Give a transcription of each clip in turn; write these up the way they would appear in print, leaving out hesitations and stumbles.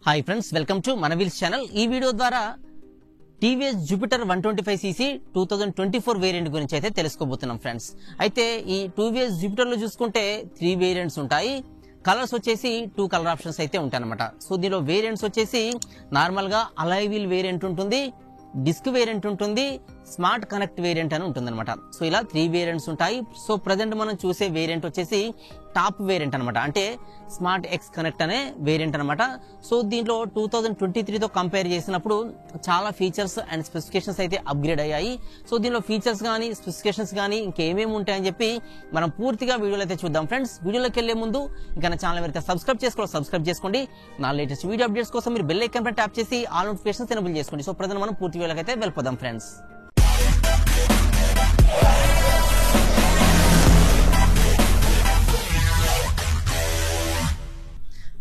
Hi friends, welcome to మన wheels channel. ఈ video ద్వారా టీవీఎస్ జూపిటర్ 125cc 2024 వేరియంట్ గురించి అయితే తెలుసుకోబోతున్నాం ఫ్రెండ్స్. అయితే ఈ టీవీఎస్ జూపిటర్ లో చూసుకుంటే 3 వేరియంట్స్ ఉంటాయి. కలర్స్ వచ్చేసి 2 కలర్ ఆప్షన్స్ అయితే ఉంటాయి అనమాట. సో దీనిలో వేరియంట్స్ వచ్చేసి నార్మల్ గా అలాయ్ వీల్ వేరియంట్ ఉంటుంది, డిస్క్ వేరియంట్ ఉంటుంది, స్మార్ట్ కనెక్ట్ వేరియంట్ అని ఉంటుంది అనమాట. సో ఇలా 3 వేరియంట్స్ ఉంటాయి. సో ప్రజెంట్ మనం చూసే వేరియంట్ వచ్చేసి టాప్ వేరియంట్ అనమాట, అంటే స్మార్ట్ ఎక్స్ కనెక్ట్ అనే వేరియంట్ అనమాట. సో దీంట్లో 2023తో కంపేర్ చేసినప్పుడు చాలా ఫీచర్స్ అండ్ స్పెసిఫికేషన్స్ అయితే అప్గ్రేడ్ అయ్యాయి. సో దీనిలో ఫీచర్స్ కానీ స్పెసిఫికేషన్స్ కానీ ఇంకేమేమి ఉంటాయని చెప్పి మనం పూర్తిగా వీడియోలో అయితే చూద్దాం ఫ్రెండ్స్. వీడియోలోకి వెళ్లే ముందు ఇంకా నా ఛానల్ అయితే సబ్స్క్రైబ్ చేసుకోండి. నా లేటెస్ట్ వీడియో అప్డేట్స్ కోసం మీరు బెల్ ఐకాన్ పై ట్యాప్ చేసి ఆల్ నోటిఫికేషన్స్ ఎనేబుల్ చేసుకోండి. సో ప్రజెంట్ మనం పూర్తి వీడియోలోకి అయితే వెళ్ళిపోదాం ఫ్రెండ్స్.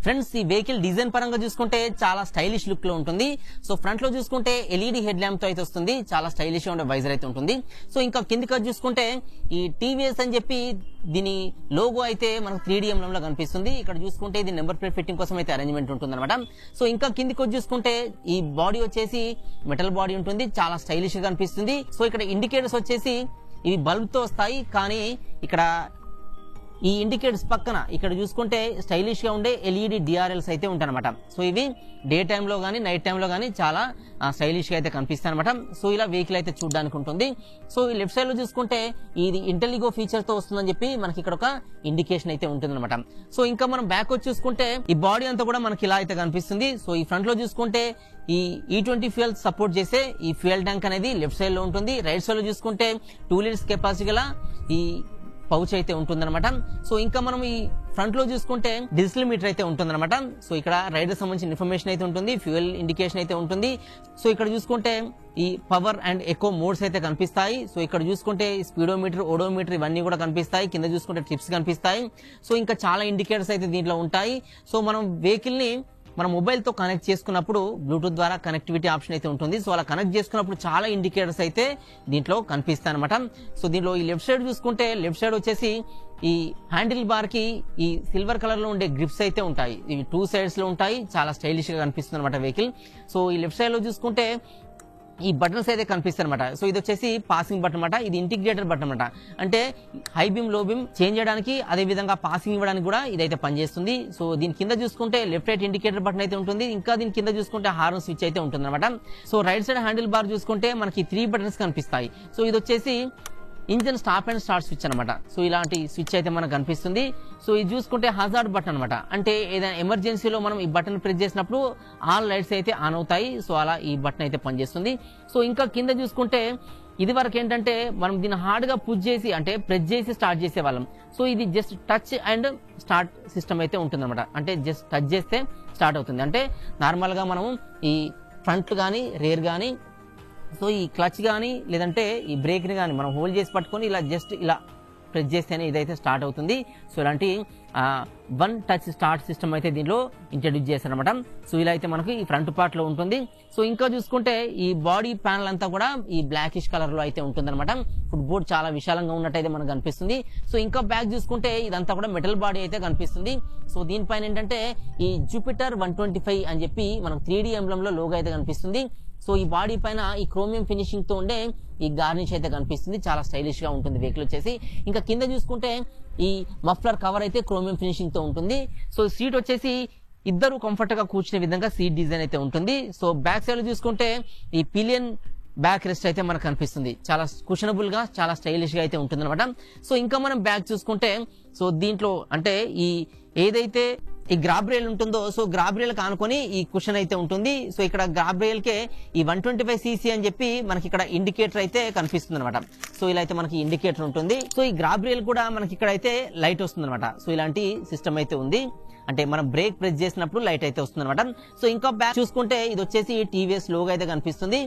ఫ్రెండ్స్, ఈ వెహికల్ డిజైన్ పరంగా చూసుకుంటే చాలా స్టైలిష్ లుక్ లో ఉంటుంది. సో ఫ్రంట్ లో చూసుకుంటే ఎల్ఈడి హెడ్ ల్యాంప్ తో అయితే వస్తుంది, చాలా స్టైలిష్ గా ఉండే వైజర్ అయితే ఉంటుంది. సో ఇంకా కిందికి చూసుకుంటే ఈ టీవీఎస్ అని చెప్పి దీని లోగో అయితే మనకు 3D లో కనిపిస్తుంది. ఇక్కడ చూసుకుంటే ఇది నెంబర్ ప్లేట్ ఫిట్టింగ్ కోసం అయితే అరేంజ్మెంట్ ఉంటుంది అనమాట. సో ఇంకా కిందికి చూసుకుంటే ఈ బాడీ వచ్చేసి మెటల్ బాడీ ఉంటుంది, చాలా స్టైలిష్ గా కనిపిస్తుంది. సో ఇక్కడ ఇండికేటర్స్ వచ్చేసి ఇవి బల్బ్ తో వస్తాయి, కానీ ఇక్కడ ఈ ఇండికేటర్స్ పక్కన ఇక్కడ చూసుకుంటే స్టైలిష్ గా ఉండే ఎల్ఈడి డిఆర్ఎల్స్ అయితే ఉంటాయన్నమాట. సో ఇవి డే టైమ్ లో గానీ నైట్ టైమ్ లో గానీ చాలా స్టైలిష్ గా అయితే కనిపిస్తాయి అనమాట. సో ఇలా వెహికల్ అయితే చూడడానికి ఉంటుంది. సో ఈ లెఫ్ట్ సైడ్ లో చూసుకుంటే ఇది ఇంటెలిగో ఫీచర్ తో వస్తుందని చెప్పి మనకి ఇక్కడ ఒక ఇండికేషన్ అయితే ఉంటుంది అనమాట. సో ఇంకా మనం బ్యాక్ వచ్చి చూసుకుంటే ఈ బాడీ అంతా కూడా మనకి ఇలా అయితే కనిపిస్తుంది. సో ఈ ఫ్రంట్ లో చూసుకుంటే ఈ E20 ఫ్యూయల్ సపోర్ట్ చేసే ఈ ఫ్యూయల్ ట్యాంక్ అనేది లెఫ్ట్ సైడ్ లో ఉంటుంది. రైట్ సైడ్ లో చూసుకుంటే 2 లీటర్స్ కెపాసిటీ గల ఈ పౌచ్ అయితే ఉంటుందన్నమాట. సో ఇంకా మనం ఈ ఫ్రంట్ లో చూసుకుంటే డిజిటల్ మీటర్ అయితే ఉంటుందన్నమాట. సో ఇక్కడ రైడర్ సంబంధించిన ఇన్ఫర్మేషన్ అయితే ఉంటుంది, ఫ్యూయల్ ఇండికేషన్ అయితే ఉంటుంది. సో ఇక్కడ చూసుకుంటే ఈ పవర్ అండ్ ఎకో మోడ్స్ అయితే కనిపిస్తాయి. సో ఇక్కడ చూసుకుంటే స్పీడోమీటర్, ఓడోమీటర్ ఇవన్నీ కూడా కనిపిస్తాయి. కింద చూసుకుంటే ట్రిప్స్ కనిపిస్తాయి. సో ఇంకా చాలా ఇండికేటర్స్ అయితే దీంట్లో ఉంటాయి. సో మనం వెహికల్ ని మన మొబైల్ తో కనెక్ట్ చేసుకున్నప్పుడు బ్లూటూత్ ద్వారా కనెక్టివిటీ ఆప్షన్ అయితే ఉంటుంది. సో అలా కనెక్ట్ చేసుకున్నప్పుడు చాలా ఇండికేటర్స్ అయితే దీంట్లో కనిపిస్తాయి అనమాట. సో దీనిలో ఈ లెఫ్ట్ సైడ్ చూసుకుంటే లెఫ్ట్ సైడ్ వచ్చేసి ఈ హ్యాండిల్ బార్ కి ఈ సిల్వర్ కలర్ లో ఉండే గ్రిప్స్ అయితే ఉంటాయి. ఇవి 2 సైడ్స్ లో ఉంటాయి, చాలా స్టైలిష్ గా కనిపిస్తుంది అనమాట వెహికల్. సో ఈ లెఫ్ట్ సైడ్ లో చూసుకుంటే ఈ బటన్స్ అయితే కనిపిస్తాయి అనమాట. సో ఇది వచ్చేసి పాసింగ్ బటన్ అనమాట, ఇది ఇంటిగ్రేటెడ్ బటన్ అనమాట. అంటే హై బీమ్ లో బీమ్ చేంజ్ చేయడానికి, అదే విధంగా పాసింగ్ ఇవ్వడానికి కూడా ఇదైతే పనిచేస్తుంది. సో దీని కింద చూసుకుంటే లెఫ్ట్ రైట్ ఇండికేటర్ బటన్ అయితే ఉంటుంది. ఇంకా దీని కింద చూసుకుంటే హార్న్ స్విచ్ అయితే ఉంటుంది అనమాట. So right side handle bar చూసుకుంటే మనకి 3 బటన్స్ కనిపిస్తాయి. సో ఇది వచ్చేసి engine stop and start switch అనమాట. సో ఇలాంటి స్విచ్ అయితే మనకు కనిపిస్తుంది. సో ఇది చూసుకుంటే హజార్డ్ బటన్ అనమాట, అంటే ఏదైనా ఎమర్జెన్సీలో మనం ఈ బటన్ ప్రెస్ చేసినప్పుడు ఆల్ లైట్స్ అయితే ఆన్ అవుతాయి. సో అలా ఈ బటన్ అయితే పనిచేస్తుంది. సో ఇంకా కింద చూసుకుంటే ఇది వరకు ఏంటంటే మనం దీన్ని హార్డ్ గా పుష్ చేసి అంటే ప్రెస్ చేసి స్టార్ట్ చేసే వాళ్ళం. సో ఇది just touch and start system అయితే ఉంటుంది అనమాట. అంటే జస్ట్ టచ్ చేస్తే స్టార్ట్ అవుతుంది. అంటే నార్మల్ గా మనం ఈ ఫ్రంట్ గానీ రేర్ గానీ సో ఈ క్లచ్ కానీ లేదంటే ఈ బ్రేక్ ని కానీ మనం హోల్డ్ చేసి పట్టుకొని ఇలా జస్ట్ ఇలా ప్రెస్ చేస్తేనే ఇదైతే స్టార్ట్ అవుతుంది. సో ఇలాంటి 1 టచ్ స్టార్ట్ సిస్టమ్ అయితే దీనిలో ఇంట్రడ్యూస్ చేశారనమాట. సో ఇలా అయితే మనకి ఈ ఫ్రంట్ పార్ట్ లో ఉంటుంది. సో ఇంకా చూసుకుంటే ఈ బాడీ ప్యానల్ అంతా కూడా ఈ బ్లాకిష్ కలర్ లో అయితే ఉంటుంది అనమాట. ఫుట్ బోర్డ్ చాలా విశాలంగా ఉన్నట్టయితే మనకు కనిపిస్తుంది. సో ఇంకా బ్యాక్ చూసుకుంటే ఇదంతా కూడా మెటల్ బాడీ అయితే కనిపిస్తుంది. సో దీనిపైన ఏంటంటే ఈ జూపిటర్ 125 అని చెప్పి మనకు 3D ఎంబ్లంలో లోగో అయితే కనిపిస్తుంది. సో ఈ బాడీ పైన ఈ క్రోమియం ఫినిషింగ్ తో ఉండే ఈ గార్నిష్ అయితే కనిపిస్తుంది, చాలా స్టైలిష్ గా ఉంటుంది వెహికల్ వచ్చేసి. ఇంకా కింద చూసుకుంటే ఈ మఫ్లర్ కవర్ అయితే క్రోమియం ఫినిషింగ్ తో ఉంటుంది. సో సీట్ వచ్చేసి ఇద్దరు కంఫర్ట్ గా కూర్చునే విధంగా సీట్ డిజైన్ అయితే ఉంటుంది. సో బ్యాక్ సైడ్ చూసుకుంటే ఈ పిలియన్ బ్యాక్ రెస్ట్ అయితే మనకు కనిపిస్తుంది, చాలా కుషనబుల్ గా చాలా స్టైలిష్ గా అయితే ఉంటుంది అనమాట. సో ఇంకా మనం బ్యాక్ చూసుకుంటే సో దీంట్లో అంటే ఈ ఏదైతే ఈ గ్రాబ్ రైల్ ఉంటుందో సో గ్రాబ్ రైల్ కానుకొని ఈ కుషన్ అయితే ఉంటుంది. సో ఇక్కడ గ్రాబ్ రైల్ కే ఈ 125cc అని చెప్పి మనకి ఇక్కడ ఇండికేటర్ అయితే కనిపిస్తుంది అనమాట. సో ఇలా అయితే మనకి ఇండికేటర్ ఉంటుంది. సో ఈ గ్రాబ్ రైల్ కూడా మనకి ఇక్కడ అయితే లైట్ వస్తుంది అనమాట. సో ఇలాంటి సిస్టమ్ అయితే ఉంది, అంటే మనం బ్రేక్ ప్రెస్ చేసినప్పుడు లైట్ అయితే వస్తుంది అనమాట. సో ఇంకా బ్యాక్ చూసుకుంటే ఇది వచ్చేసి టీవీఎస్ లోగో అయితే కనిపిస్తుంది.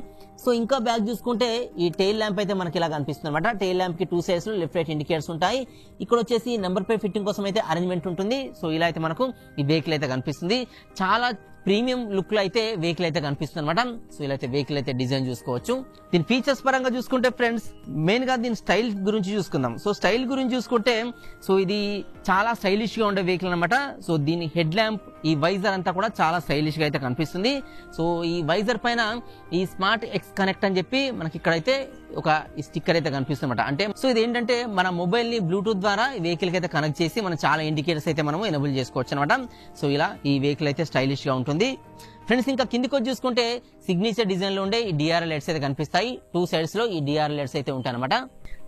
సో ఇంకా బ్యాక్ చూసుకుంటే ఈ టైల్ ల్యాంప్ అయితే మనకి ఇలా కనిపిస్తుంది అనమాట. టైల్ ల్యాంప్ కి 2 సైడ్స్ లో లెఫ్ట్ రైట్ ఇండికేటర్స్ ఉంటాయి. ఇక్కడ వచ్చేసి నెంబర్ ప్లేట్ ఫిట్టింగ్ కోసం అయితే అరేంజ్మెంట్ ఉంటుంది. సో ఇలా అయితే మనకు ఈ వెహికల్ అయితే కనిపిస్తుంది. చాలా ప్రీమియం లుక్ లో అయితే వెహికల్ అయితే కనిపిస్తుంది అనమాట. సో ఇలా అయితే వెహికల్ అయితే డిజైన్ చూసుకోవచ్చు. దీని ఫీచర్స్ పరంగా చూసుకుంటే ఫ్రెండ్స్ మెయిన్ గా దీని స్టైల్ గురించి చూసుకుందాం. సో స్టైల్ గురించి చూసుకుంటే సో ఇది చాలా స్టైలిష్ గా ఉండే వెహికల్ అనమాట. సో దీని హెడ్ ల్యాంప్ ఈ వైజర్ అంతా కూడా చాలా స్టైలిష్ గా అయితే కనిపిస్తుంది. సో ఈ వైజర్ పైన ఈ స్మార్ట్ ఎక్స్ కనెక్ట్ అని చెప్పి మనకి ఇక్కడైతే ఒక స్టిక్కర్ అయితే కనిపిస్తుంది అనమాట. అంటే సో ఇది ఏంటంటే మన మొబైల్ ని బ్లూటూత్ ద్వారా వెహికల్ కి అయితే కనెక్ట్ చేసి మనం చాలా ఇండికేటర్స్ అయితే మనం ఎనేబుల్ చేసుకోవచ్చు అనమాట. సో ఇలా ఈ వెహికల్ అయితే స్టైలిష్ గా ఉంటుంది ఫ్రెండ్స్. ఇంకా కిందికి వచ్చి చూసుకుంటే సిగ్నేచర్ డిజైన్ లో ఉండే ఈ డిఆర్ఎల్ లైట్స్ అయితే కనిపిస్తాయి. 2 సైడ్స్ లో ఈ డిఆర్ఎల్ లైట్స్ అయితే ఉంటాయి అనమాట.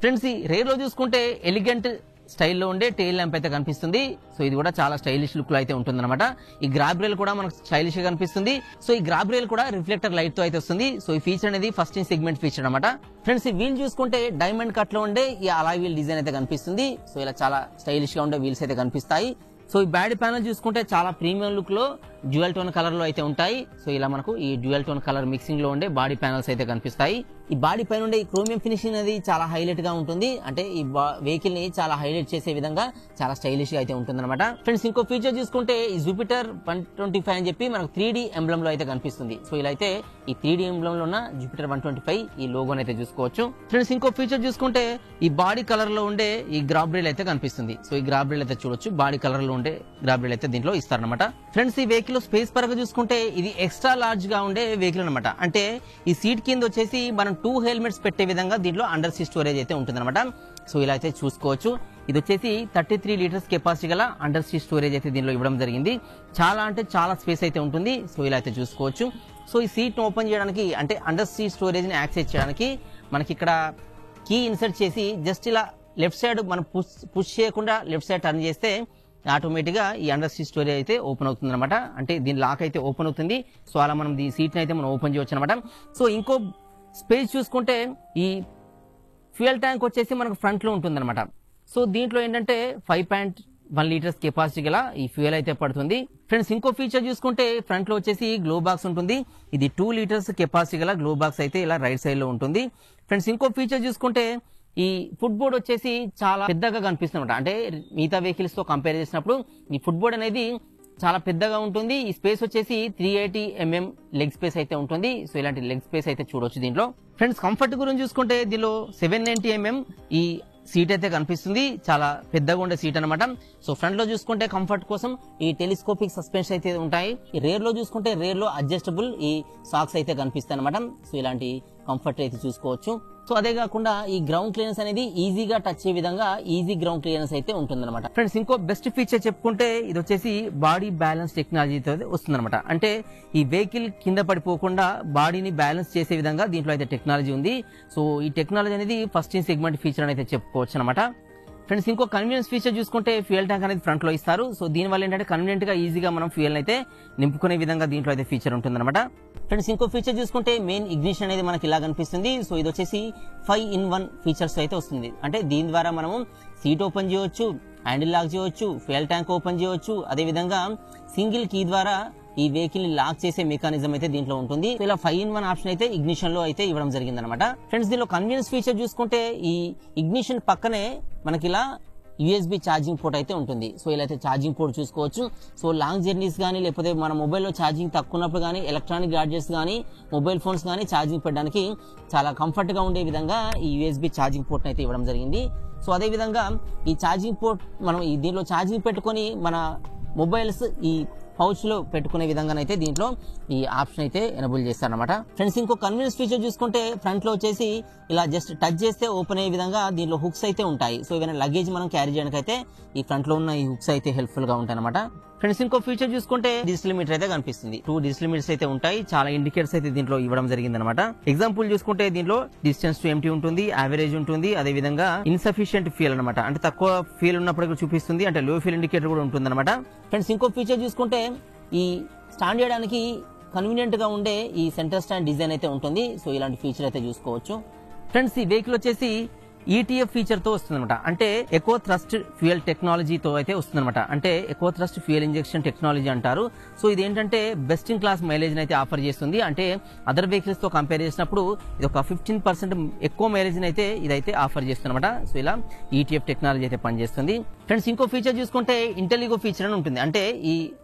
ఫ్రెండ్స్ ఈ రేర్ లో చూసుకుంటే ఎలిగెంట్ స్టైల్లో ఉండే టైల్ ల్యాంప్ అయితే కనిపిస్తుంది. సో ఇది కూడా చాలా స్టైలిష్ లుక్ లో అయితే ఉంటుంది అనమాట. ఈ గ్రాబ్ రైల్ కూడా మనకు స్టైలిష్ గా కనిపిస్తుంది. సో ఈ గ్రాబ్ రైల్ కూడా రిఫ్లెక్టర్ లైట్ తో అయితే వస్తుంది. సో ఈ ఫీచర్ అనేది ఫస్ట్ ఇన్ సెగ్మెంట్ ఫీచర్ అనమాట. ఫ్రెండ్స్ ఈ వీల్ చూసుకుంటే డైమండ్ కట్ లో ఉండే ఈ అలాయ్ వీల్ డిజైన్ అయితే కనిపిస్తుంది. సో ఇలా చాలా స్టైలిష్ గా ఉండే వీల్స్ అయితే కనిపిస్తాయి. సో ఈ బాడీ ప్యానల్ చూసుకుంటే చాలా ప్రీమియం లుక్ లో డ్యూయల్ టోన్ కలర్ లో అయితే ఉంటాయి. సో ఇలా మనకు ఈ డ్యూయల్ టోన్ కలర్ మిక్సింగ్ లో ఉండే బాడీ ప్యానల్స్ అయితే కనిపిస్తాయి. ఈ బాడీ పైన ఉండే ఈ క్రోమియం ఫినిషింగ్ అనేది చాలా హైలైట్ గా ఉంటుంది. అంటే ఈ వెహికల్ ని చాలా హైలైట్ చేసే విధంగా చాలా స్టైలిష్ గా అయితే ఉంటుంది అనమాట. ఫ్రెండ్స్ ఇంకో ఫీచర్ చూసుకుంటే ఈ జూపిటర్ 125 అని చెప్పి మనకు 3D ఎంబ్లమ్ లో అయితే కనిపిస్తుంది. సో ఇలా అయితే ఈ 3D ఎంబ్లమ్ లో ఉన్న జూపిటర్ 125 ఈ లోగోని అయితే చూసుకోవచ్చు. ఫ్రెండ్స్ ఇంకో ఫీచర్ చూసుకుంటే ఈ బాడీ కలర్ లో ఉండే ఈ గ్రాబ్ రైల్ అయితే కనిపిస్తుంది. సో ఈ గ్రాబ్ రైల్ అయితే చూడొచ్చు, బాడీ కలర్ లో ఉండే గ్రాబ్ రైల్ అయితే దీంట్లో ఇస్తారనమాట. ఫ్రెండ్స్ ఈ వెహికల్ స్పేస్ పరంగా చూసుకుంటే ఇది ఎక్స్ట్రా లార్జ్ గా ఉండే వెహికల్ అనమాట. అంటే ఈ సీట్ కింద వచ్చేసి మనం 2 హెల్మెట్స్ పెట్టే విధంగా దీంట్లో అండర్ సీట్ స్టోరేజ్ అయితే ఉంటుంది అనమాట. సో ఇలా అయితే చూసుకోవచ్చు. ఇది వచ్చేసి 33 లీటర్స్ కెపాసిటీ గల అండర్ సీట్ స్టోరేజ్ అయితే దీనిలో ఇవ్వడం జరిగింది. చాలా అంటే చాలా స్పేస్ అయితే ఉంటుంది. సో ఇలా అయితే చూసుకోవచ్చు. సో ఈ సీట్ ఓపెన్ చేయడానికి అంటే అండర్ సీట్ స్టోరేజ్ ని యాక్సెస్ చేయడానికి మనకి ఇక్కడ కీ ఇన్సర్ట్ చేసి జస్ట్ ఇలా లెఫ్ట్ సైడ్ మనం పుష్ చేయకుండా లెఫ్ట్ సైడ్ టర్న్ చేస్తే ఆటోమేటిక్ గా ఈ అండర్ సీట్ స్టోరేజ్ అయితే ఓపెన్ అవుతుంది అనమాట. అంటే దీని లాక్ అయితే ఓపెన్ అవుతుంది. సో అలా మనం ఈ సీట్ ని అయితే మనం ఓపెన్ చేయవచ్చు అనమాట. సో ఇంకో స్పేస్ చూసుకుంటే ఈ ఫ్యూయల్ ట్యాంక్ వచ్చేసి మనకు ఫ్రంట్ లో ఉంటుంది అనమాట. సో దీంట్లో ఏంటంటే 5.1 లీటర్స్ కెపాసిటీ గల ఈ ఫ్యూయల్ అయితే పడుతుంది. ఫ్రెండ్స్ ఇంకో ఫీచర్ చూసుకుంటే ఫ్రంట్ లో వచ్చేసి గ్లో బాక్స్ ఉంటుంది. ఇది 2 లీటర్స్ కెపాసిటీ గల గ్లో బాక్స్ అయితే ఇలా రైట్ సైడ్ లో ఉంటుంది. ఫ్రెండ్స్ ఇంకో ఫీచర్ చూసుకుంటే ఈ ఫుట్ బోర్డ్ వచ్చేసి చాలా పెద్దగా కనిపిస్తుంది. అంటే మిగతా వెహికల్స్ తో కంపేర్ చేసినప్పుడు ఈ ఫుట్ బోర్డ్ అనేది చాలా పెద్దగా ఉంటుంది. ఈ స్పేస్ వచ్చేసి 380 mm లెగ్ స్పేస్ అయితే ఉంటుంది. సో ఇలాంటి లెగ్ స్పేస్ అయితే చూడొచ్చు దీంట్లో. ఫ్రెండ్స్ కంఫర్ట్ గురించి చూసుకుంటే దీనిలో 790 mm ఈ సీట్ అయితే కనిపిస్తుంది. చాలా పెద్దగా ఉండే సీట్ అనమాట. సో ఫ్రంట్ లో చూసుకుంటే కంఫర్ట్ కోసం ఈ టెలిస్కోపిక్ సస్పెన్షన్ అయితే ఉంటాయి. ఈ రేర్ లో చూసుకుంటే రేర్ లో అడ్జస్టబుల్ ఈ సాక్స్ అయితే కనిపిస్తాయి అనమాట. సో ఇలాంటి కంఫర్ట్ అయితే చూసుకోవచ్చు. సో అదే కాకుండా ఈ గ్రౌండ్ క్లియరెన్స్ అనేది ఈజీగా టచ్ అయ్యే విధంగా ఈజీ గ్రౌండ్ క్లియరెన్స్ అయితే ఉంటుందన్నమాట. ఫ్రెండ్స్ ఇంకో బెస్ట్ ఫీచర్ చెప్పుకుంటే ఇది వచ్చేసి బాడీ బ్యాలెన్స్ టెక్నాలజీతో వస్తుందన్నమాట. అంటే ఈ వెహికల్ కింద పడిపోకుండా బాడీని బ్యాలెన్స్ చేసే విధంగా దీంట్లో అయితే టెక్నాలజీ ఉంది. సో ఈ టెక్నాలజీ అనేది ఫస్ట్ ఇన్ సెగ్మెంట్ ఫీచర్ అని అయితే చెప్పుకోవచ్చు అనమాట. ఫ్రెండ్స్ ఇంకో కన్వీనియన్స్ ఫీచర్ చూసుకుంటే ఫ్యూయల్ ట్యాంక్ అనేది ఫ్రంట్ లో ఇస్తారు. సో దీనివల్ల ఏంటంటే కన్వీనియంట్ గా ఈజీగా మనం ఫ్యూయల్ అయితే నింపుకునే విధంగా దీంట్లో అయితే ఫీచర్ ఉంటుందన్నమాట. ఫ్రెండ్స్ ఇంకో ఫీచర్ చూసుకుంటే మెయిన్ ఇగ్నిషన్ అనేది మనకి ఇలా కనిపిస్తుంది. సో ఇది వచ్చేసి 5-in-1 ఫీచర్స్ అయితే వస్తుంది. అంటే దీని ద్వారా మనము సీట్ ఓపెన్ చేయవచ్చు, హ్యాండిల్ లాక్ చేయవచ్చు, ఫ్యూయల్ ట్యాంక్ ఓపెన్ చేయవచ్చు. అదే విధంగా సింగిల్ కీ ద్వారా ఈ వెహికల్ ని లాక్ చేసే మెకానిజం అయితే దీంట్లో ఉంటుంది. ఇలా 5-in-1 ఆప్షన్ అయితే ఇగ్నిషన్ లో అయితే ఇవ్వడం జరిగింది అనమాట. ఫ్రెండ్స్ దీనిలో కన్వీనియన్స్ ఫీచర్ చూసుకుంటే ఈ ఇగ్నిషన్ పక్కనే మనకి ఇలా USB ఛార్జింగ్ పోర్ట్ అయితే ఉంటుంది. సో ఇలా అయితే ఛార్జింగ్ పోర్ట్ చూసుకోవచ్చు. సో లాంగ్ జర్నీస్ కానీ లేకపోతే మన మొబైల్లో ఛార్జింగ్ తక్కువ ఉన్నప్పుడు కానీ ఎలక్ట్రానిక్ గ్యాడ్జెట్స్ కానీ మొబైల్ ఫోన్స్ కానీ ఛార్జింగ్ పెట్టడానికి చాలా కంఫర్ట్ గా ఉండే విధంగా ఈ USB ఛార్జింగ్ పోర్ట్ అయితే ఇవ్వడం జరిగింది. సో అదే విధంగా ఈ ఛార్జింగ్ పోర్ట్ మనం దీనిలో ఛార్జింగ్ పెట్టుకొని మన మొబైల్స్ ఈ పౌచ్ లో పెట్టుకునే విధంగానైతే దీంట్లో ఈ ఆప్షన్ అయితే ఎనబుల్ చేస్తారనమాట. ఫ్రెండ్స్ ఇంకో కన్వీనియన్స్ ఫీచర్ చూసుకుంటే ఫ్రంట్ లో వచ్చేసి ఇలా జస్ట్ టచ్ చేస్తే ఓపెన్ అయ్యే విధంగా దీంట్లో హుక్స్ అయితే ఉంటాయి. సో ఏమైనా లగేజ్ మనం క్యారీ చేయడానికి అయితే ఈ ఫ్రంట్ లో ఉన్న ఈ హుక్స్ అయితే హెల్ప్ఫుల్ గా ఉంటాయి అనమాట. ఫ్రెండ్స్ ఇంకో ఫీచర్ చూసుకుంటే డిజిటల్ మీటర్ అయితే కనిపిస్తుంది. 2 డిజిటల్ మీటర్స్ అయితే ఉంటాయి. చాలా ఇండికేటర్స్ అయితే దీంట్లో ఇవ్వడం జరిగింది అనమాట. ఎగ్జాంపుల్ చూసుకుంటే దీంట్లో డిస్టెన్స్ టు ఎంటీ ఉంటుంది, యావరేజ్ ఉంటుంది, అదే విధంగా ఇన్సఫిషియెంట్ ఫ్యూయల్ అనమాట. అంటే తక్కువ ఫ్యూయల్ ఉన్నప్పుడు చూపిస్తుంది, అంటే లో ఫ్యూయల్ ఇండికేటర్ కూడా ఉంటుంది అనమాట. ఫ్రెండ్స్ ఇంకో ఫీచర్ చూసుకుంటే ఈ స్టాండ్ చేయడానికి కన్వీనియంట్ గా ఉండే ఈ సెంటర్ స్టాండ్ డిజైన్ అయితే ఉంటుంది. సో ఇలాంటి ఫీచర్ అయితే చూసుకోవచ్చు. ఫ్రెండ్స్ ఈ వెహికల్ వచ్చేసి ETF ఫీచర్ తో వస్తుందన్నమాట. అంటే ఎకో థ్రస్ట్ ఫ్యూయల్ టెక్నాలజీతో అయితే వస్తుందన్నమాట. అంటే eco thrust fuel injection technology అంటారు. సో ఇది ఏంటంటే బెస్ట్ ఇన్ క్లాస్ మైలేజ్ అయితే ఆఫర్ చేస్తుంది. అంటే అదర్ వెహికల్స్ తో కంపేర్ చేసినప్పుడు ఇది ఒక 15% ఎక్కువ మైలేజ్ అయితే ఇదైతే ఆఫర్ చేస్తుందన్నమాట. సో ఇలా ETF టెక్నాలజీ అయితే పనిచేస్తుంది. ఫ్రెండ్స్ ఇంకో ఫీచర్ చూసుకుంటే ఇంటెలిగో ఫీచర్ అని ఉంటుంది. అంటే ఈ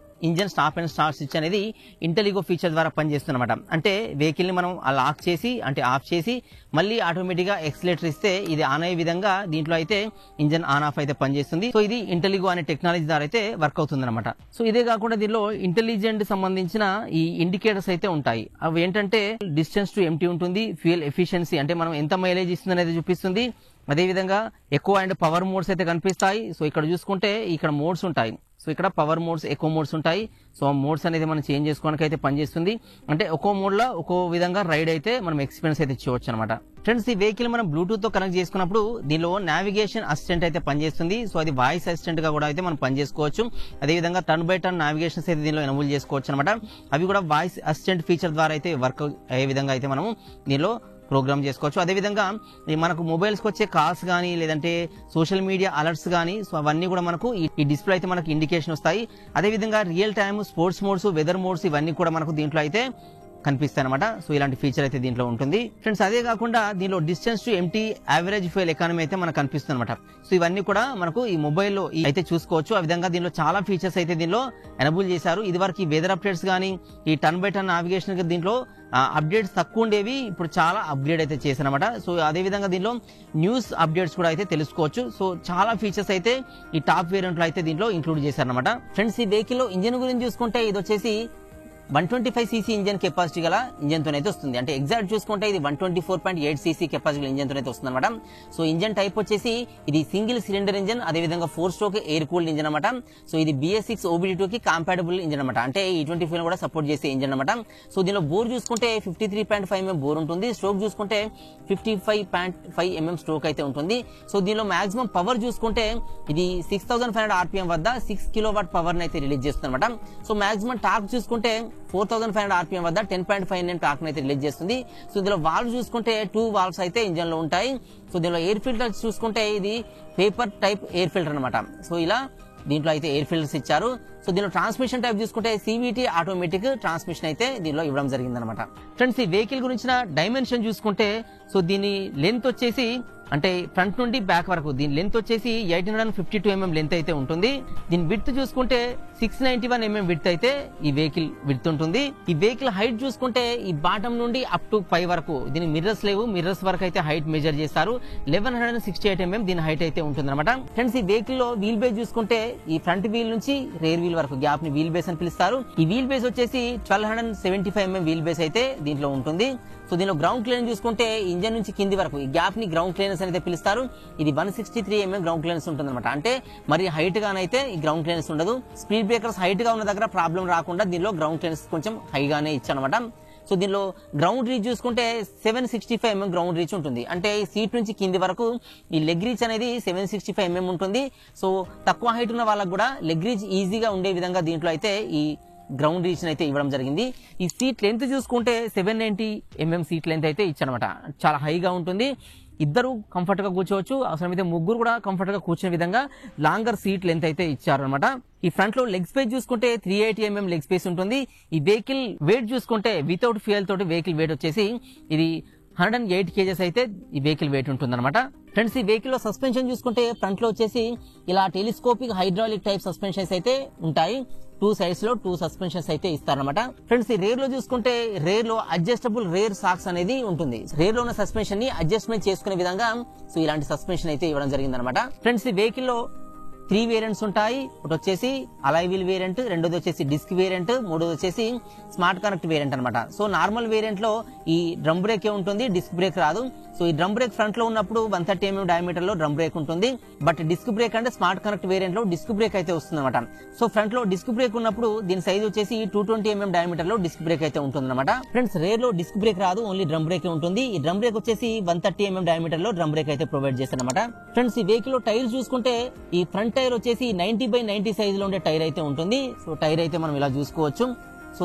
engine stop and start switch అనేది ఇంటెలిగో ఫీచర్ ద్వారా పనిచేస్తుందన్నమాట. అంటే వెహికల్ ని మనం లాక్ చేసి అంటే ఆఫ్ చేసి మళ్ళీ ఆటోమేటిక్ గా ఎక్సిలేటర్ ఇస్తే ఇది ఆన్ అయ్యే విధంగా దీంట్లో అయితే ఇంజన్ ఆన్ ఆఫ్ అయితే పనిచేస్తుంది. సో ఇది ఇంటెలిగో అనే టెక్నాలజీ ద్వారా అయితే వర్క్ అవుతుంది అనమాట. సో ఇదే కాకుండా దీనిలో ఇంటెలిజెంట్ సంబంధించిన ఈ ఇండికేటర్స్ అయితే ఉంటాయి. అవి ఏంటంటే డిస్టెన్స్ టు ఎంటీ ఉంటుంది, ఫ్యూయల్ ఎఫిషియన్సీ అంటే మనం ఎంత మైలేజ్ ఇస్తుంది అనేది చూపిస్తుంది. అదేవిధంగా ఎక్కువ అండ్ పవర్ మోడ్స్ అయితే కనిపిస్తాయి. సో ఇక్కడ చూసుకుంటే ఇక్కడ మోడ్స్ ఉంటాయి. సో ఇక్కడ పవర్ మోడ్స్, ఎక్కువ మోడ్స్ ఉంటాయి. సో ఆ మోడ్స్ అనేది మనం చేంజ్ చేసుకోవడానికి అయితే పనిచేస్తుంది. అంటే ఒక్కో మోడ్ లో ఒక్కో విధంగా రైడ్ అయితే మనం ఎక్స్పీరియన్స్ అయితే ఇచ్చేవచ్చు అనమాట. ఫ్రెండ్స్ ఈ వెహికల్ మనం బ్లూటూత్ తో కనెక్ట్ చేసుకున్నప్పుడు దీనిలో నావిగేషన్ అసిస్టెంట్ అయితే పనిచేస్తుంది. సో అది వాయిస్ అసిస్టెంట్ గా కూడా అయితే మనం పనిచేసుకోవచ్చు. అదేవిధంగా టర్న్ బై టర్న్ నావిగేషన్స్ అయితే దీనిలో ఎనబుల్ చేసుకోవచ్చు అనమాట. అవి కూడా వాయిస్ అసిస్టెంట్ ఫీచర్ ద్వారా అయితే వర్క్ అయ్యే విధంగా అయితే మనం దీనిలో ప్రోగ్రామ్ చేసుకోవచ్చు. అదేవిధంగా మనకు మొబైల్స్కి వచ్చే కాల్స్ కానీ లేదంటే సోషల్ మీడియా అలర్ట్స్ కానీ సో అవన్నీ కూడా మనకు ఈ డిస్ప్లే అయితే మనకు ఇండికేషన్ వస్తాయి. అదేవిధంగా real time sports modes, weather modes ఇవన్నీ కూడా మనకు దీంట్లో అయితే కనిపిస్తాయి అనమాట. సో ఇలాంటి ఫీచర్ అయితే దీంట్లో ఉంటుంది ఫ్రెండ్స్. అదే కాకుండా దీనిలో distance to empty, average fuel economy అయితే మనకు కనిపిస్తుంది అనమాట. సో ఇవన్నీ కూడా మనకు ఈ మొబైల్లో అయితే చూసుకోవచ్చు. ఆ విధంగా దీనిలో చాలా ఫీచర్స్ అయితే దీనిలో ఎనబుల్ చేశారు. ఇది వరకు ఈ వెదర్ అప్డేట్స్ కానీ ఈ టర్న్ బై టర్న్ నావిగేషన్ దీంట్లో అప్డేట్స్ తక్కువ ఉండేవి, ఇప్పుడు చాలా అప్గ్రేడ్ అయితే చేశారనమాట. సో అదే విధంగా దీనిలో న్యూస్ అప్డేట్స్ కూడా అయితే తెలుసుకోవచ్చు. సో చాలా ఫీచర్స్ అయితే ఈ టాప్ వేరియంట్ లో అయితే దీంట్లో ఇంక్లూడ్ చేశారనమాట. ఫ్రెండ్స్ ఈ వెహికల్ లో ఇంజిన్ గురించి చూసుకుంటే ఇది వచ్చేసి 125 cc ఇంజన్ కెపాసిటీ గల ఇంజన్ తోనైతే వస్తుంది. అంటే ఎగ్జాక్ట్ చూసుకుంటే ఇది 124.8 cc కెపాసిటీ ఇంజన్ తోనైతే వస్తుంది అనమాట. సో ఇంజన్ టైప్ వచ్చేసి ఇది సింగిల్ సిలిండర్ ఇంజన్, అదేవిధంగా 4 స్ట్రోక్ ఎయిర్ కూల్డ్ ఇంజన్ అనమాట. సో ఇది BS6 OBD2 కి కంపాటబుల్ ఇంజన్ అనమాట. అంటే E24 కూడా సపోర్ట్ చేసే ఇంజన్ అనమాట. సో దీనిలో బోర్ చూసుకుంటే 53.5 mm బోర్ ఉంటుంది. స్ట్రోక్ చూసుకుంటే 55.5 mm స్ట్రోక్ అయితే ఉంటుంది. సో దీనిలో మాక్సిమం పవర్ చూసుకుంటే ఇది 6500 RPM వద్ద 6 kW పవర్ అయితే రిలీజ్ చేస్తుంది అనమాట. సో మాక్సిమం టార్క్ చూసుకుంటే 4500 RPM వద్ద 10.5 Nm టార్క్ అయితే రిలీజ్ చేస్తుంది. సో దీనిలో వాల్వ్ చూసుకుంటే 2 వాల్వ్స్ అయితే ఇంజన్ లో ఉంటాయి. సో దీనిలో ఎయిర్ ఫిల్టర్ చూసుకుంటే ఇది పేపర్ టైప్ ఎయిర్ ఫిల్టర్ అనమాట. సో ఇలా దీంట్లో అయితే ఎయిర్ ఫిల్టర్స్ ఇచ్చారు. సో దీనిలో ట్రాన్స్మిషన్ టైప్ చూసుకుంటే CVT ఆటోమేటిక్ ట్రాన్స్మిషన్ అయితే దీనిలో ఇవ్వడం జరిగింది అనమాట. ఫ్రెండ్స్ ఈ వెహికల్ గురించిన డైమెన్షన్ చూసుకుంటే సో దీని లెంత్ వచ్చేసి అంటే ఫ్రంట్ నుండి బ్యాక్ వరకు దీని లెంత్ వచ్చేసి 1852 mm లెంత్ అయితే ఉంటుంది. దీని విడ్త్ చూసుకుంటే 691 mm విడ్త్ అయితే ఈ వెహికల్ విడ్త్ ఉంటుంది. ఈ వెహికల్ హైట్ చూసుకుంటే ఈ బాటం నుండి అప్ టు పై వరకు దీని మిర్రర్స్ లేవు, మిర్రర్స్ వరకు అయితే హైట్ మెజర్ చేస్తారు. 1168 mm దీని హైట్ అయితే ఉంటుంది అనమాట. ఫ్రెండ్స్ ఈ వెహికల్ లో వీల్ బేస్ చూసుకుంటే ఈ ఫ్రంట్ వీల్ నుంచి రేర్ వీల్ వరకు గ్యాప్ ని వీల్ బేస్ అని పిలుస్తారు. ఈ వీల్ బేస్ వచ్చేసి 1275 mm వీల్ బేస్ అయితే దీంట్లో ఉంటుంది. సో దీనిలో గ్రౌండ్ క్లియరెన్స్ చూసుకుంటే ఇంజన్ నుంచి కింది వరకు ఈ గ్యాప్ ని గ్రౌండ్ క్లియరెన్స్ అయితే పిలుస్తారు. ఇది 163 mm గ్రౌండ్ క్లియరెన్స్ ఉంటుంది అనమాట. అంటే మరి హైట్ గానైతే ఈ గ్రౌండ్ క్లియరెన్స్ ఉండదు. స్పీడ్ బ్రేకర్స్ హైట్ గా ఉన్న దగ్గర ప్రాబ్లం రాకుండా దీనిలో గ్రౌండ్ క్లియరెన్స్ కొంచెం హైగానే ఇచ్చానమాట. సో దీనిలో గ్రౌండ్ రీచ్ చూసుకుంటే 765 mm గ్రౌండ్ రీచ్ ఉంటుంది. అంటే ఈ సీట్ నుంచి కింది వరకు ఈ లెగ్ రీచ్ అనేది 765 mm ఉంటుంది. సో తక్కువ హైట్ ఉన్న వాళ్ళకు కూడా లెగ్ రీచ్ ఈజీగా ఉండే విధంగా దీంట్లో అయితే ఈ గ్రౌండ్ రీచ్ అయితే ఇవ్వడం జరిగింది. ఈ సీట్ లెంత్ చూసుకుంటే 790 mm సీట్ లెంత్ అయితే ఇచ్చానమాట. చాలా హైగా ఉంటుంది. ఇద్దరు కంఫర్ట్ గా కూర్చోవచ్చు, అవసరమైతే ముగ్గురు కూడా కంఫర్ట్ గా కూర్చునే విధంగా లాంగర్ సీట్ లెంత్ అయితే ఇచ్చారు అనమాట. ఈ ఫ్రంట్ లో లెగ్ స్పేస్ చూసుకుంటే 380 mm లెగ్ స్పేస్ ఉంటుంది. ఈ వెహికల్ వెయిట్ చూసుకుంటే వితౌట్ ఫ్యూయల్ తోటి వెహికల్ వెయిట్ వచ్చేసి ఇది 108 kgs అయితే ఈ వెహికల్ వెయిట్ ఉంటుంది అనమాట. ఫ్రెండ్స్ ఈ వెహికల్ లో సస్పెన్షన్ చూసుకుంటే ఫ్రంట్ లో వచ్చేసి ఇలా టెలిస్కోపిక్ హైడ్రాలిక్ టైప్ సస్పెన్షన్స్ అయితే ఉంటాయి. 2 సైడ్స్ లో 2 సస్పెన్షన్స్ అయితే ఇస్తారనమాట. ఫ్రెండ్స్ ఈ రేర్ లో చూసుకుంటే రేర్ లో అడ్జస్టబుల్ రేర్ సాక్స్ అనేది ఉంటుంది. రేర్ లో ఉన్న సస్పెన్షన్ ని అడ్జస్ట్మెంట్ చేసుకునే విధంగా సో ఇలాంటి సస్పెన్షన్ అయితే ఇవ్వడం జరిగింది అనమాట. ఫ్రెండ్స్ ఈ వెహికల్ లో 3 వేరియంట్స్ ఉంటాయి. ఒకటి వచ్చేసి అలాయ్ వీల్ వేరియంట్, రెండోది వచ్చేసి డిస్క్ వేరియంట్, మూడోది వచ్చేసి స్మార్ట్ కనెక్ట్ వేరియంట్ అనమాట. సో నార్మల్ వేరియంట్ లో ఈ డ్రమ్ బ్రేక్ ఉంటుంది, డిస్క్ బ్రేక్ రాదు. సో ఈ డ్రమ్ బ్రేక్ ఫ్రంట్ లో ఉన్నప్పుడు 130 mm డయామీటర్ లో డ్రమ్ బ్రేక్ ఉంటుంది. బట్ డిస్క్ బ్రేక్ అంటే స్మార్ట్ కనెక్ట్ వేరియంట్ లో డిస్క్ బ్రేక్ అయితే వస్తుంది అనమాట. సో ఫ్రంట్ లో డిస్క్ బ్రేక్ ఉన్నప్పుడు దీని సైజ్ వచ్చేసి 220 mm డయామీటర్ లో డిస్క్ బ్రేక్ అయితే ఉంటుంది అనమాట. ఫ్రెండ్స్ రేర్ లో డిస్క్ బ్రేక్ రాదు, ఓన్లీ డ్రమ్ బ్రేక్ ఉంటుంది. ఈ డ్రమ్ బ్రేక్ వచ్చేసి 130 mm డయామీటర్ లో డ్రమ్ బ్రేక్ అయితే ప్రొవైడ్ చేస్తారు అనమాట. ఫ్రెండ్స్ ఈ వెహికల్ లో టైర్స్ చూసుకుంటే ఈ ఫ్రంట్ టైర్ వచ్చేసి 90/90 సైజ్ లో ఉండే టైర్ అయితే ఉంటుంది. సో టైర్ అయితే మనం ఇలా చూసుకోవచ్చు. సో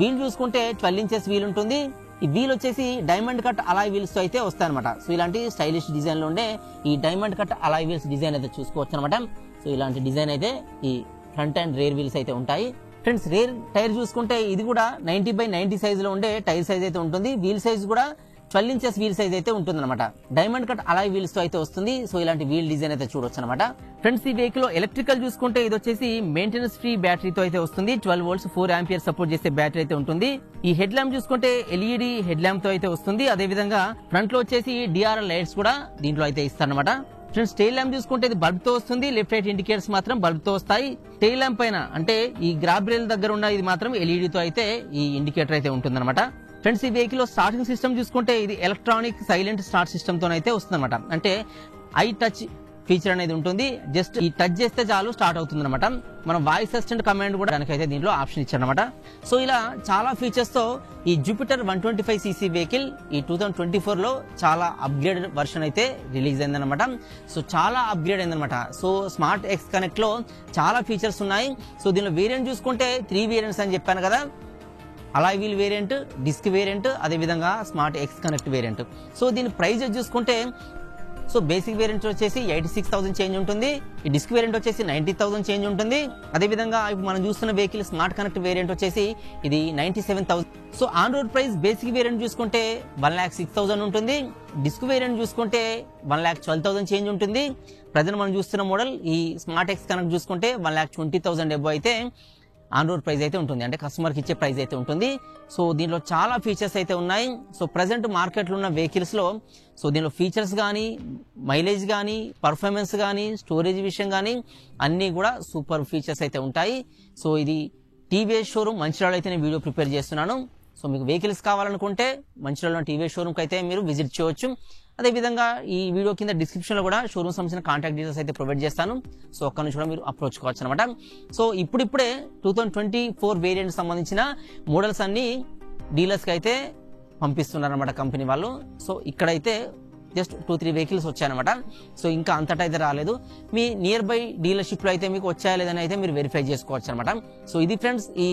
వీల్ చూసుకుంటే 12 inches వీల్ ఉంటుంది. ఈ వీల్ వచ్చేసి డైమండ్ కట్ అలాయ్ వీల్స్ తో అయితే వస్తాయి అనమాట. సో ఇలాంటి స్టైలిష్ డిజైన్ లో ఉండే ఈ diamond cut alloy wheels design అయితే చూసుకోవచ్చు అనమాట. సో ఇలాంటి డిజైన్ అయితే ఈ ఫ్రంట్ అండ్ రేర్ వీల్స్ అయితే ఉంటాయి. ఫ్రెండ్స్ రేర్ టైర్ చూసుకుంటే ఇది కూడా 90/90 సైజ్ లో ఉండే టైర్ సైజ్ అయితే ఉంటుంది. వీల్ సైజ్ కూడా 12 ఇంచెస్ వీల్ సైజ్ అయితే ఉంటుందన్నమాట. డైమండ్ కట్ అలాయ్ వీల్స్ తో అయితే వస్తుంది. సో ఇలాంటి వీల్ డిజైన్ అయితే చూడొచ్చు అనమాట. ఫ్రెండ్స్ ఈ వెహికల్ ఎలక్ట్రికల్ చూసుకుంటే ఇది వచ్చేసి మెయింటెనెన్స్ ఫ్రీ బ్యాటరీతో అయితే వస్తుంది. 12 వోల్ట్స్ 4 ఆంపియర్ సపోర్ట్ చేసే బ్యాటరీ అయితే ఉంటుంది. ఈ హెడ్ ల్యాంప్ చూసుకుంటే ఎల్ఈడి హెడ్ ల్యాంప్ తో అయితే వస్తుంది. అదే విధంగా ఫ్రంట్ లో వచ్చేసి డిఆర్ఎల్ లైట్స్ కూడా దీంట్లో అయితే ఇస్తారనమాట. ఫ్రెండ్స్ టైల్ ల్యాంప్ చూసుకుంటే ఇది బల్బ్ తో వస్తుంది. లెఫ్ట్ రైట్ ఇండికేటర్స్ మాత్రం బల్బ్ తో వస్తాయి. టైల్ ల్యాంప్ పైన అంటే ఈ గ్రాబ్ రైల్ దగ్గర ఉన్న ఇది మాత్రం ఎల్ఈడి తో అయితే ఈ ఇండికేటర్ అయితే ఉంటుందన్నమాట. ఫ్రెండ్స్ ఈ వెహికల్ లో స్టార్టింగ్ సిస్టమ్ చూసుకుంటే ఇది ఎలక్ట్రానిక్ సైలెంట్ స్టార్ట్ సిస్టమ్ తో అయితే వస్తుందన్నమాట. అంటే ఐ టచ్ ఫీచర్ అనేది ఉంటుంది. జస్ట్ ఈ టచ్ చేస్తే చాలు స్టార్ట్ అవుతుంది అనమాట. మనం వాయిస్ అసిస్టెంట్ కమాండ్ కూడా దానికైతే దీంట్లో ఆప్షన్ ఇచ్చారనమాట. సో ఇలా చాలా ఫీచర్స్ తో ఈ జూపిటర్ 125cc వెహికల్ ఈ 2024 లో చాలా అప్గ్రేడెడ్ వర్షన్ అయితే రిలీజ్ అయిందనమాట. సో చాలా అప్గ్రేడ్ అయిందనమాట. సో స్మార్ట్ ఎక్స్ కనెక్ట్ లో చాలా ఫీచర్స్ ఉన్నాయి. సో దీనిలో వేరియంట్ చూసుకుంటే 3 వేరియంట్స్ అని చెప్పాను కదా. Alloy wheel variant, disk variant, అదే విధంగా smart X connect variant. So దీని ప్రైస్ చూసుకుంటే సో బేసిక్ వేరియంట్ వచ్చేసి 86,000 చేంజ్ ఉంటుంది. ఈ డిస్క్ వేరియంట్ వచ్చేసి 90,000 చేంజ్ ఉంటుంది. అదే విధంగా ఇప్పుడు మనం చూస్తున్న వెహికల్ స్మార్ట్ కనెక్ట్ వేరియంట్ వచ్చేసి ఇది 97,000. So on road price basic variant చూసుకుంటే 1,06,000 ఉంటుంది. డిస్క్ వేరియంట్ చూసుకుంటే 1,12,000 చేంజ్ ఉంటుంది. ప్రజెంట్ మనం చూస్తున్న మోడల్ ఈ స్మార్ట్ ఎక్స్ కనెక్ట్ చూసుకుంటే 1,20,000 ఎబో అయితే ఆన్ రోడ్ ప్రైస్ అయితే ఉంటుంది. అంటే కస్టమర్కి ఇచ్చే ప్రైస్ అయితే ఉంటుంది. సో దీనిలో చాలా ఫీచర్స్ అయితే ఉన్నాయి. సో ప్రజెంట్ మార్కెట్లో ఉన్న వెహికల్స్ లో సో దీనిలో ఫీచర్స్ కానీ, మైలేజ్ కానీ, పర్ఫార్మెన్స్ కానీ, స్టోరేజ్ విషయం కానీ అన్ని కూడా సూపర్ ఫీచర్స్ అయితే ఉంటాయి. సో ఇది టీవీఎస్ షోరూమ్ మంచిర్యాలలో అయితే నేను వీడియో ప్రిపేర్ చేస్తున్నాను. సో మీకు వెహికల్స్ కావాలనుకుంటే మంచిర్యాలలో టీవీఎస్ షోరూమ్కి అయితే మీరు విజిట్ చేయవచ్చు. అదేవిధంగా ఈ వీడియో కింద డిస్క్రిప్షన్ లో కూడా షోరూమ్ సంబంధించిన కాంటాక్ట్ డీటెయిల్స్ అయితే ప్రొవైడ్ చేస్తాను. సో అక్కడ నుంచి కూడా మీరు అప్రోచ్ కావచ్చు అనమాట. సో ఇప్పుడిప్పుడే 2024 వేరియంట్ సంబంధించిన మోడల్స్ అన్ని డీలర్స్ కి అయితే పంపిస్తున్నారనమాట కంపెనీ వాళ్ళు. సో ఇక్కడైతే జస్ట్ 2-3 వెహికల్స్ వచ్చాయన్నమాట. సో ఇంకా అంతటా అయితే రాలేదు. మీ నియర్ బై డీలర్షిప్ లో అయితే మీకు వచ్చాయా లేదని అయితే మీరు వెరిఫై చేసుకోవచ్చు అనమాట. సో ఇది ఫ్రెండ్స్ ఈ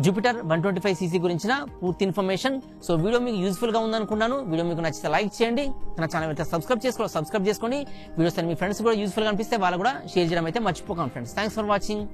జూపిటర్ 125cc గురించిన పూర్తి ఇన్ఫర్మేషన్. సో వీడియో మీకు యూస్ఫుల్ గా ఉందనుకున్నాను. వీడియో మీకు నచ్చితే లైక్ చేయండి. నా ఛానల్ అయితే సబ్స్క్రైబ్ చేసుకోండి. వీడియోస్ మీ ఫ్రెండ్స్ కూడా యూస్ఫుల్ గా అనిపిస్తే వాళ్ళు కూడా షేర్ చేయడం అయితే మర్చిపోకండి ఫ్రెండ్స్. Thanks for watching.